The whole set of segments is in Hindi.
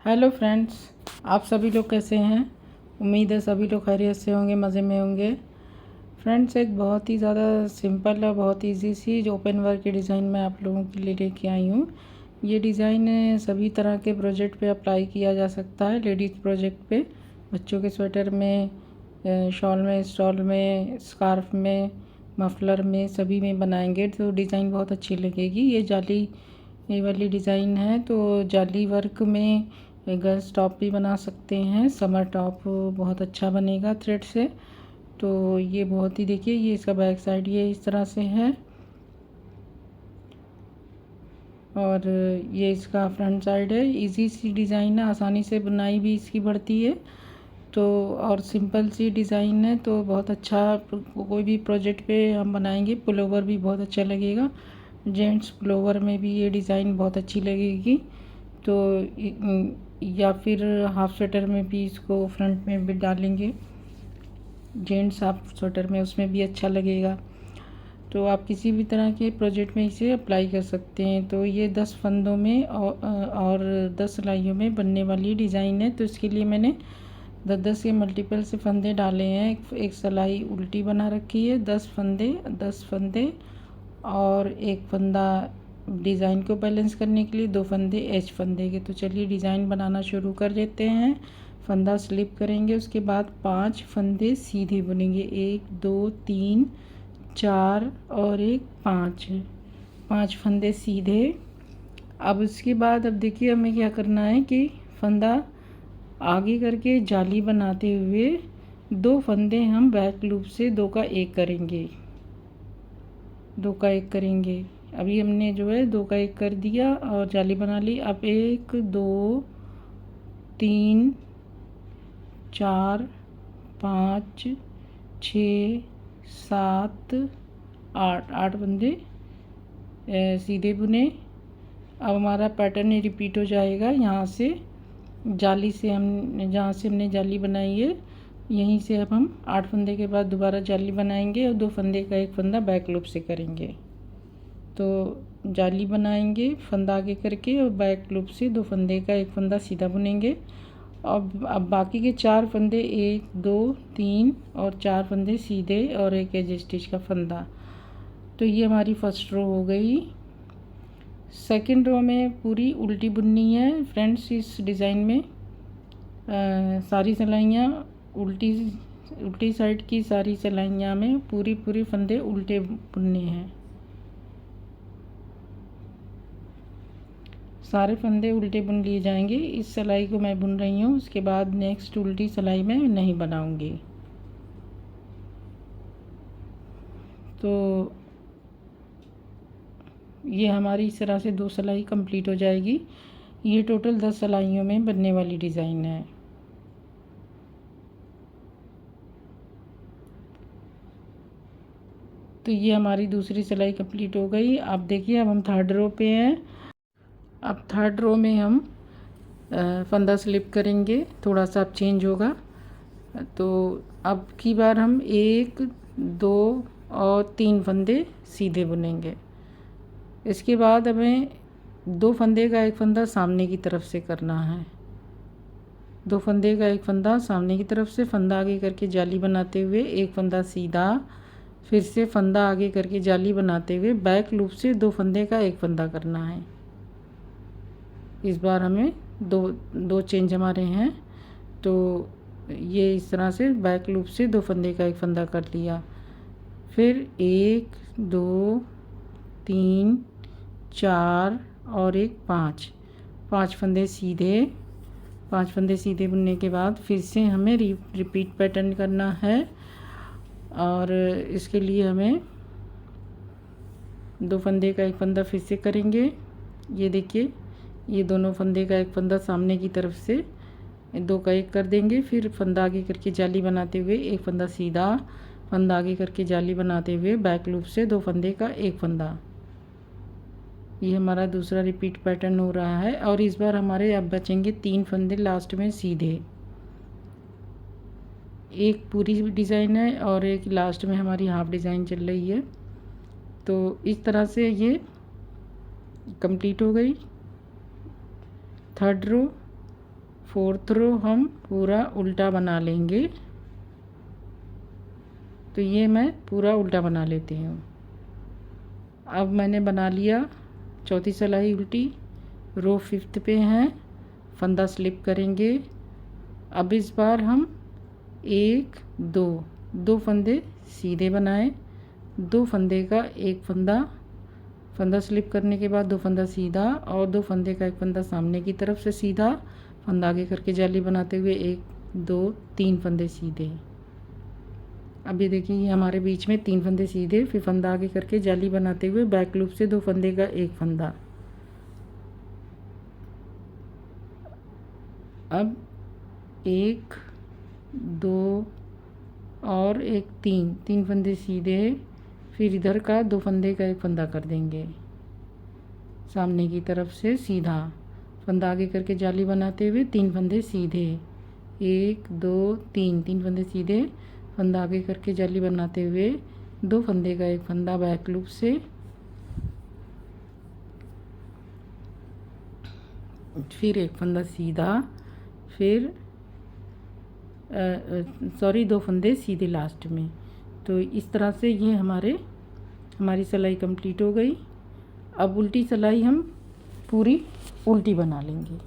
हेलो फ्रेंड्स, आप सभी लोग कैसे हैं। उम्मीद है सभी लोग खैरियत से होंगे, मज़े में होंगे। फ्रेंड्स, एक बहुत ही ज़्यादा सिंपल और बहुत इजी सी जो ओपन वर्क की डिज़ाइन मैं आप लोगों के लिए लेके आई हूँ। ये डिज़ाइन सभी तरह के प्रोजेक्ट पे अप्लाई किया जा सकता है। लेडीज़ प्रोजेक्ट पे, बच्चों के स्वेटर में, शॉल में, स्टॉल में, स्कार्फ में, मफलर में, सभी में बनाएंगे तो डिज़ाइन बहुत अच्छी लगेगी। ये वाली डिज़ाइन है तो जाली वर्क में गर्ल्स टॉप भी बना सकते हैं। समर टॉप बहुत अच्छा बनेगा थ्रेड से। तो ये बहुत ही, देखिए ये इसका बैक साइड ये इस तरह से है और ये इसका फ्रंट साइड है। इजी सी डिज़ाइन है, आसानी से बुनाई भी इसकी बढ़ती है तो, और सिंपल सी डिज़ाइन है तो बहुत अच्छा कोई भी प्रोजेक्ट पे हम बनाएंगे। पुलोवर भी बहुत अच्छा लगेगा, जेंट्स पुलोवर में भी ये डिज़ाइन बहुत अच्छी लगेगी। तो या फिर हाफ स्वेटर में भी इसको फ्रंट में भी डालेंगे, जेंट्स हाफ स्वेटर में, उसमें भी अच्छा लगेगा। तो आप किसी भी तरह के प्रोजेक्ट में इसे अप्लाई कर सकते हैं। तो ये 10 फंदों में और 10 सिलाइयों में बनने वाली डिज़ाइन है। तो इसके लिए मैंने 10 के मल्टीपल से फंदे डाले हैं। एक सिलाई उल्टी बना रखी है, 10 फंदे और एक फंदा डिज़ाइन को बैलेंस करने के लिए, 2 फंदे एच फंदे के। तो चलिए डिज़ाइन बनाना शुरू कर देते हैं। फंदा स्लिप करेंगे, उसके बाद 5 फंदे सीधे बुनेंगे, 1 2 3 4 और एक 5 फंदे सीधे। अब उसके बाद अब देखिए हमें क्या करना है कि फंदा आगे करके जाली बनाते हुए 2 फंदे हम बैक लूप से 2 का 1 करेंगे, 2 का 1 करेंगे। अभी हमने जो है 2 का 1 कर दिया और जाली बना ली। अब 1 2 3 4 5 6 7 8 फंदे सीधे बुने। अब हमारा पैटर्न रिपीट हो जाएगा। यहाँ से जाली से हम, जहाँ से हमने जाली बनाई है यहीं से अब हम 8 फंदे के बाद दोबारा जाली बनाएंगे और 2 फंदे का 1 फंदा बैक लूप से करेंगे। तो जाली बनाएंगे फंदा आगे करके और बैक लूप से 2 फंदे का 1 फंदा सीधा बुनेंगे। अब बाकी के 4 फंदे, 1 2 3 और 4 फंदे सीधे और एक एज स्टिच का फंदा। तो ये हमारी फर्स्ट रो हो गई। सेकंड रो में पूरी उल्टी बुननी है फ्रेंड्स। इस डिज़ाइन में सारी सिलाइयाँ उल्टी साइड की सारी सिलाइयाँ में पूरी फंदे उल्टे बुनने हैं। सारे फंदे उल्टे बुन लिए जाएंगे। इस सिलाई को मैं बुन रही हूँ, उसके बाद नेक्स्ट उल्टी सिलाई मैं नहीं बनाऊंगी। तो ये हमारी इस तरह से 2 सिलाई कंप्लीट हो जाएगी। ये टोटल 10 सिलाइयों में बनने वाली डिज़ाइन है। तो ये हमारी दूसरी सिलाई कंप्लीट हो गई। अब देखिए अब हम थर्ड रो पे हैं। अब थर्ड रो में हम फंदा स्लिप करेंगे, थोड़ा सा अब चेंज होगा। तो अब की बार हम 1 2 और 3 फंदे सीधे बुनेंगे। इसके बाद हमें 2 फंदे का 1 फंदा सामने की तरफ से करना है। 2 फंदे का 1 फंदा सामने की तरफ से, फंदा आगे करके जाली बनाते हुए 1 फंदा सीधा, फिर से फंदा आगे करके जाली बनाते हुए बैक लूप से 2 फंदे का 1 फंदा करना है। इस बार हमें दो चेंज हमारे हैं। तो ये इस तरह से बैक लूप से 2 फंदे का 1 फंदा कर लिया। फिर 1 2 3 4 और एक 5 फंदे सीधे। 5 फंदे सीधे बुनने के बाद फिर से हमें रिपीट पैटर्न करना है और इसके लिए हमें 2 फंदे का 1 फंदा फिर से करेंगे। ये देखिए, ये दोनों फंदे का 1 फंदा सामने की तरफ से 2 का 1 कर देंगे। फिर फंदा आगे करके जाली बनाते हुए 1 फंदा सीधा, फंदा आगे करके जाली बनाते हुए बैक लूप से 2 फंदे का 1 फंदा। ये हमारा दूसरा रिपीट पैटर्न हो रहा है। और इस बार हमारे अब बचेंगे 3 फंदे लास्ट में सीधे। एक पूरी डिज़ाइन है और एक लास्ट में हमारी हाफ डिज़ाइन चल रही है। तो इस तरह से ये कंप्लीट हो गई थर्ड रो। 4th रो हम पूरा उल्टा बना लेंगे। तो ये मैं पूरा उल्टा बना लेती हूँ। अब मैंने बना लिया चौथी सिलाई उल्टी, रो 5th पे हैं, फंदा स्लिप करेंगे। अब इस बार हम 1 2 फंदे सीधे बनाए, 2 फंदे का एक फंदा स्लिप करने के बाद 2 फंदा सीधा और 2 फंदे का एक फंदा सामने की तरफ से सीधा, फंदा आगे करके जाली बनाते हुए 1 2 3 फंदे सीधे। अब ये देखिए ये हमारे बीच में 3 फंदे सीधे, फिर फंदा आगे करके जाली बनाते हुए बैक लूप से 2 फंदे का एक फंदा। अब 1 2 और 1 3 फंदे सीधे, फिर इधर का 2 फंदे का एक फंदा कर देंगे सामने की तरफ से सीधा, फंदा आगे करके जाली बनाते हुए 3 फंदे सीधे, 1 2 3 फंदे सीधे, फंदा आगे करके जाली बनाते हुए 2 फंदे का एक फंदा बैक लूप से, फिर एक फंदा सीधा, फिर 2 फंदे सीधे लास्ट में। तो इस तरह से ये हमारी सिलाई कंप्लीट हो गई। अब उल्टी सिलाई हम पूरी उल्टी बना लेंगे।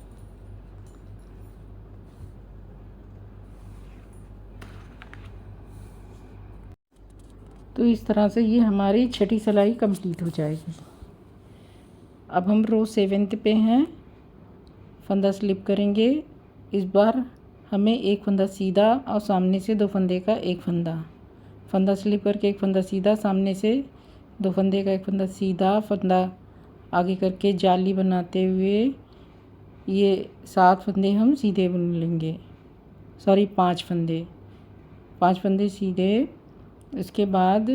तो इस तरह से ये हमारी छठी सिलाई कंप्लीट हो जाएगी। अब हम रो 7th पे हैं, फंदा स्लिप करेंगे। इस बार हमें एक फंदा सीधा और सामने से 2 फंदे का एक फंदा स्लिप करके एक फंदा सीधा, सामने से 2 फंदे का एक फंदा सीधा, फंदा आगे करके जाली बनाते हुए ये 7 फंदे हम सीधे बुन लेंगे, 5 फंदे सीधे। इसके बाद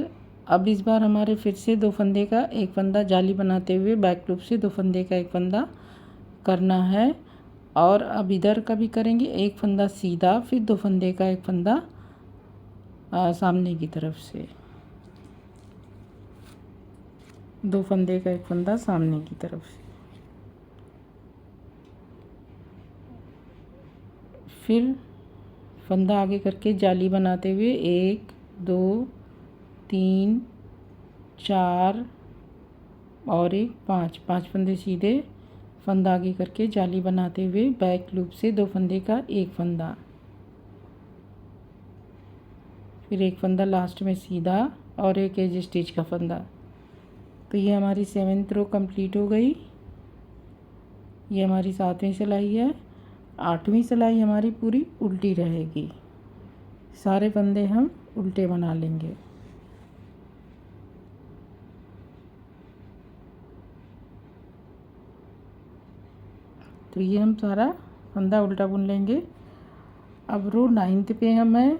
अब इस बार हमारे फिर से 2 फंदे का एक फंदा जाली बनाते हुए बैक लूप से 2 फंदे का एक फंदा करना है। और अब इधर का भी करेंगे, एक फंदा सीधा, फिर 2 फंदे का एक फंदा सामने की तरफ से, 2 फंदे का एक फंदा सामने की तरफ से, फिर फंदा आगे करके जाली बनाते हुए 1 2 3 4 और 1 5 फंदे सीधे, फंदा आगे करके जाली बनाते हुए बैक लूप से 2 फंदे का एक फंदा, फिर एक फंदा लास्ट में सीधा और एक एज स्टिच का फंदा। तो ये हमारी 7th रो कंप्लीट हो गई। ये हमारी 7वीं सिलाई है। 8वीं सिलाई हमारी पूरी उल्टी रहेगी, सारे फंदे हम उल्टे बना लेंगे। तो ये हम सारा फंदा उल्टा बुन लेंगे। अब रो 9th पे हम हैं,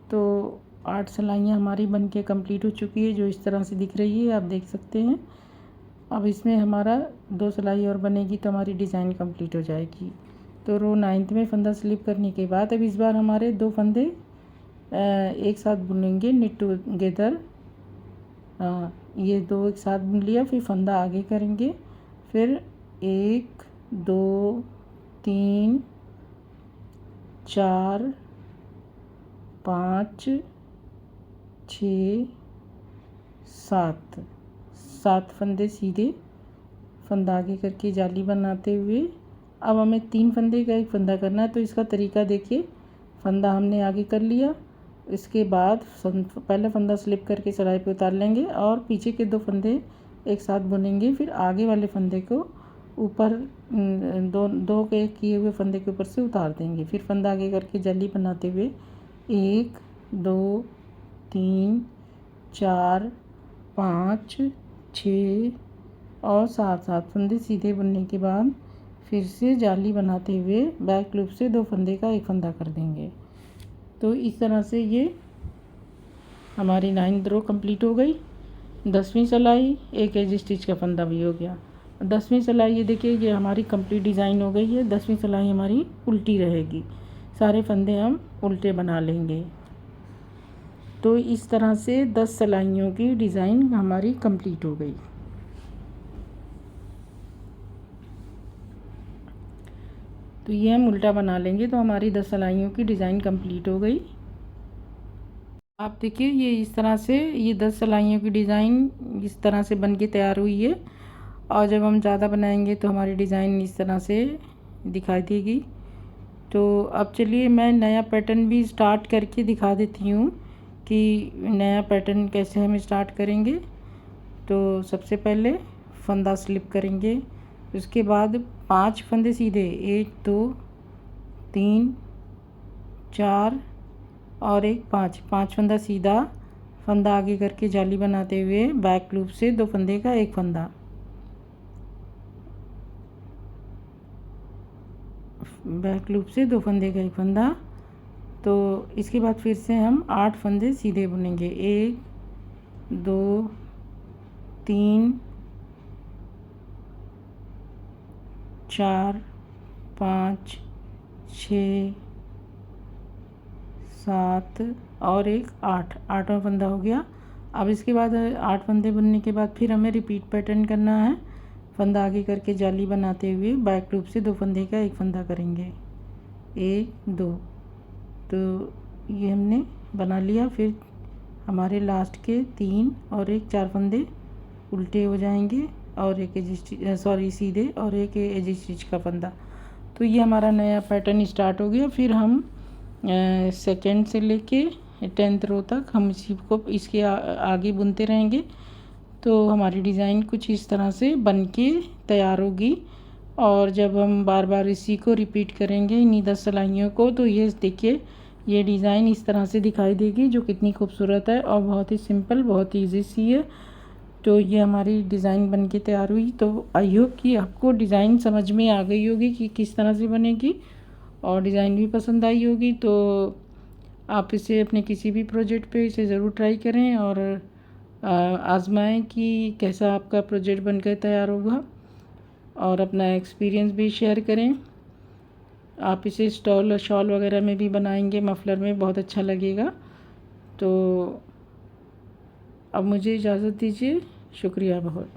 तो 8 सिलाइयाँ हमारी बन के कम्प्लीट हो चुकी है, जो इस तरह से दिख रही है, आप देख सकते हैं। अब इसमें हमारा 2 सिलाई और बनेगी तो हमारी डिज़ाइन कंप्लीट हो जाएगी। तो रो 9th में फंदा स्लिप करने के बाद अब इस बार हमारे 2 फंदे एक साथ बुनेंगे निट टुगेदर। ये 2 एक साथ बुन लिया, फिर फंदा आगे करेंगे, फिर 1 2 3 4 5 6 7 फंदे सीधे, फंदा आगे करके जाली बनाते हुए अब हमें 3 फंदे का एक फंदा करना है। तो इसका तरीका देखिए, फंदा हमने आगे कर लिया, इसके बाद पहले फंदा स्लिप करके सिलाई पे उतार लेंगे और पीछे के 2 फंदे एक साथ बुनेंगे, फिर आगे वाले फंदे को ऊपर दो के किए हुए फंदे के ऊपर से उतार देंगे, फिर फंदा आगे करके जाली बनाते हुए 1 2 3 4 5 6 और 7 फंदे सीधे बुनने के बाद फिर से जाली बनाते हुए बैक लूप से 2 फंदे का एक फंदा कर देंगे। तो इस तरह से ये हमारी 9th रो कंप्लीट हो गई। 10वीं सिलाई एक एज स्टिच का फंदा भी हो गया। 10वीं सिलाई ये देखिए, ये हमारी कंप्लीट डिज़ाइन हो गई है। 10वीं सिलाई हमारी उल्टी रहेगी, सारे फंदे हम उल्टे बना लेंगे। तो इस तरह से 10 सिलाइयों की डिज़ाइन हमारी कंप्लीट हो गई। तो ये हम उल्टा बना लेंगे तो हमारी 10 सिलाइयों की डिज़ाइन कंप्लीट हो गई। आप देखिए ये इस तरह से ये 10 सिलाइयों की डिज़ाइन इस तरह से बन के तैयार हुई है। और जब हम ज़्यादा बनाएंगे तो हमारी डिज़ाइन इस तरह से दिखाई देगी। तो अब चलिए मैं नया पैटर्न भी स्टार्ट करके दिखा देती हूँ कि नया पैटर्न कैसे हम स्टार्ट करेंगे। तो सबसे पहले फंदा स्लिप करेंगे, उसके बाद 5 फंदे सीधे, 1 2 3 4 और एक 5 फंदा सीधा, फंदा आगे करके जाली बनाते हुए बैक लूप से 2 फंदे का एक फंदा, बैक लूप से 2 फंदे का एक फंदा। तो इसके बाद फिर से हम 8 फंदे सीधे बुनेंगे, 1 2 3 4 5 6 7 और एक 8वां फंदा हो गया। अब इसके बाद 8 फंदे बुनने के बाद फिर हमें रिपीट पैटर्न करना है। फंदा आगे करके जाली बनाते हुए बैक लूप से 2 फंदे का एक फंदा करेंगे, 1 2। तो ये हमने बना लिया। फिर हमारे लास्ट के 3 और एक 4 फंदे उल्टे हो जाएंगे और एक सीधे और एक एज स्टिच का फंदा। तो ये हमारा नया पैटर्न स्टार्ट हो गया। फिर हम सेकेंड से लेके 10th रो तक हम इसी को इसके आगे बुनते रहेंगे। तो हमारी डिज़ाइन कुछ इस तरह से बन के तैयार होगी। और जब हम बार बार इसी को रिपीट करेंगे इन्हीं 10 सिलाइयों को, तो ये देखिए ये डिज़ाइन इस तरह से दिखाई देगी, जो कितनी खूबसूरत है और बहुत ही सिंपल, बहुत ही ईजी सी है। तो ये हमारी डिज़ाइन बन के तैयार हुई। तो आई होप कि आपको डिज़ाइन समझ में आ गई होगी कि किस तरह से बनेगी और डिज़ाइन भी पसंद आई होगी। तो आप इसे अपने किसी भी प्रोजेक्ट पे इसे ज़रूर ट्राई करें और आज़माएं कि कैसा आपका प्रोजेक्ट बनकर तैयार होगा और अपना एक्सपीरियंस भी शेयर करें। आप इसे स्टॉल और शॉल वगैरह में भी बनाएंगे, मफलर में बहुत अच्छा लगेगा। तो अब मुझे इजाज़त दीजिए, शुक्रिया बहुत।